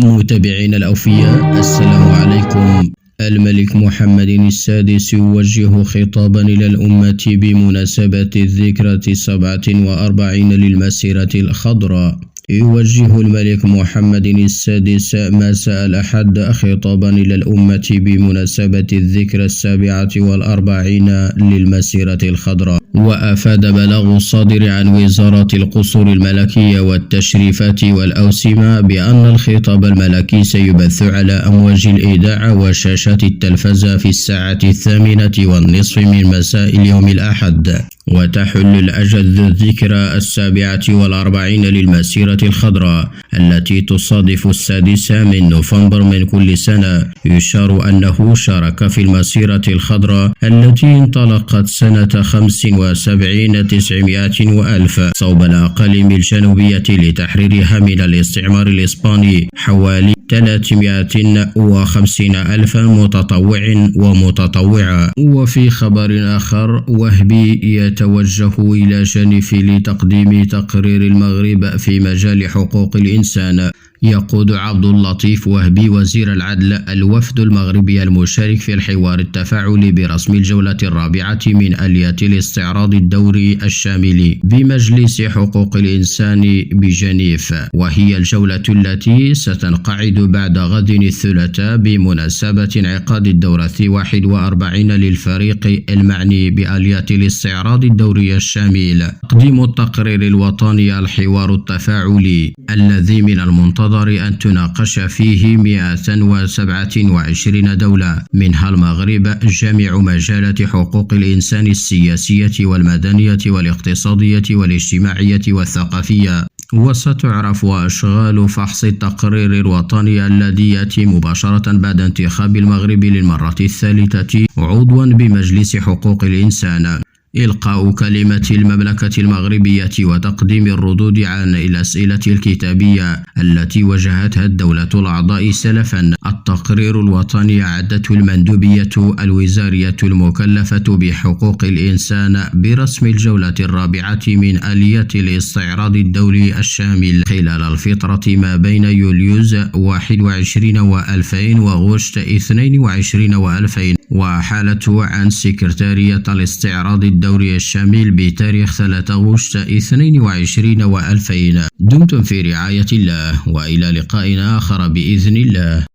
متابعينا الأوفياء، السلام عليكم. الملك محمد السادس يوجه خطابا إلى الأمة بمناسبة الذكرى 47 للمسيرة الخضراء. يوجه الملك محمد السادس مساء الأحد خطابا إلى الأمة بمناسبة الذكرى 47 للمسيرة الخضراء. وأفاد بلاغ الصادر عن وزارة القصور الملكية والتشريفات والأوسمة بأن الخطاب الملكي سيبث على أمواج الإذاعة وشاشات التلفزة في الساعة 8:30 من مساء اليوم الأحد. وتحل الأجل الذكرى 47 للمسيرة الخضراء التي تصادف 6 من نوفمبر من كل سنة. يشار أنه شارك في المسيرة الخضراء التي انطلقت سنة 75 900 وألف صوب الأقاليم الجنوبية لتحريرها من الاستعمار الإسباني حوالي 350 ألف متطوع ومتطوعة. وفي خبر آخر، وهبي يتوجه إلى جنيف لتقديم تقرير المغرب في مجال حقوق الإنسان. يقود عبد اللطيف وهبي وزير العدل الوفد المغربي المشارك في الحوار التفاعلي برسم الجولة الرابعة من آلية الاستعراض الدوري الشامل بمجلس حقوق الإنسان بجنيف، وهي الجولة التي ستنقعد بعد غد الثلاثاء بمناسبة انعقاد الدورة 41 للفريق المعني بآلية الاستعراض الدوري الشامل. تقديم التقرير الوطني الحوار التفاعلي الذي من المنتظر أن تناقش فيه 127 دولة منها المغرب جميع مجالات حقوق الإنسان السياسية والمدنية والاقتصادية والاجتماعية والثقافية. وستعرف أشغال فحص التقرير الوطني الذي يأتي مباشرة بعد انتخاب المغرب للمرة الثالثة عضوا بمجلس حقوق الإنسان. إلقاء كلمة المملكة المغربية وتقديم الردود عن الأسئلة الكتابية التي وجهتها الدولة الأعضاء سلفا. التقرير الوطني أعدته المندوبية الوزارية المكلفة بحقوق الإنسان برسم الجولة الرابعة من آلية الاستعراض الدولي الشامل خلال الفترة ما بين يوليوز 21 و2000 وغشت 22 و2000، وحالته عن سكرتارية الاستعراض الدوري الشامل بتاريخ 3 غشت 22 و2000. دمتم في رعاية الله، وإلى لقاء آخر بإذن الله.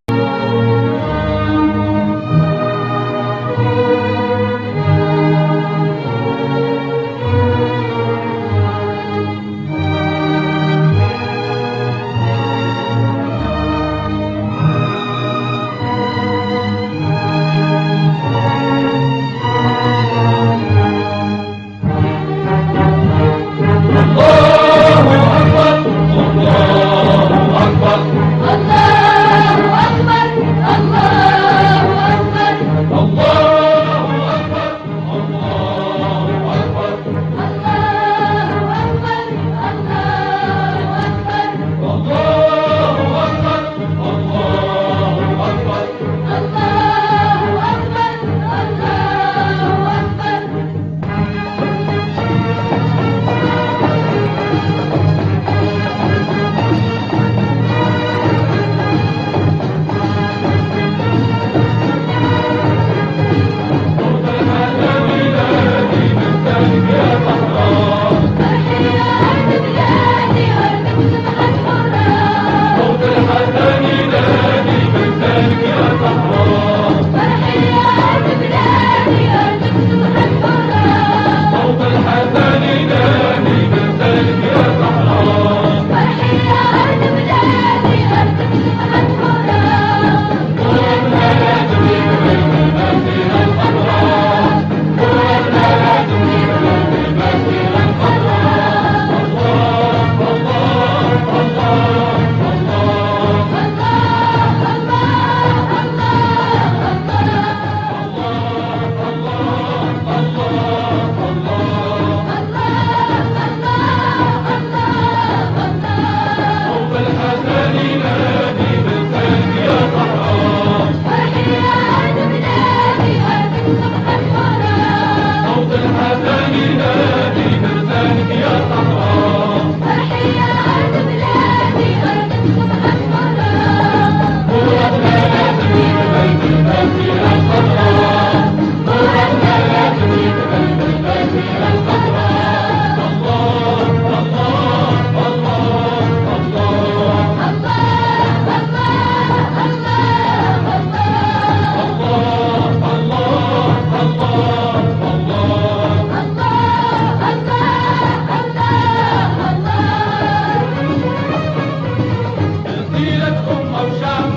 أمة وشعب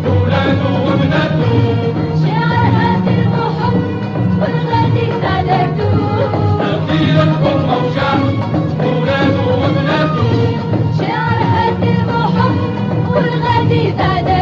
وولاده وبناته، شعارات المحب والغادي سعادته، تغيير أمة وشعب وولاده وبناته، شعارات المحب والغادي سعادته.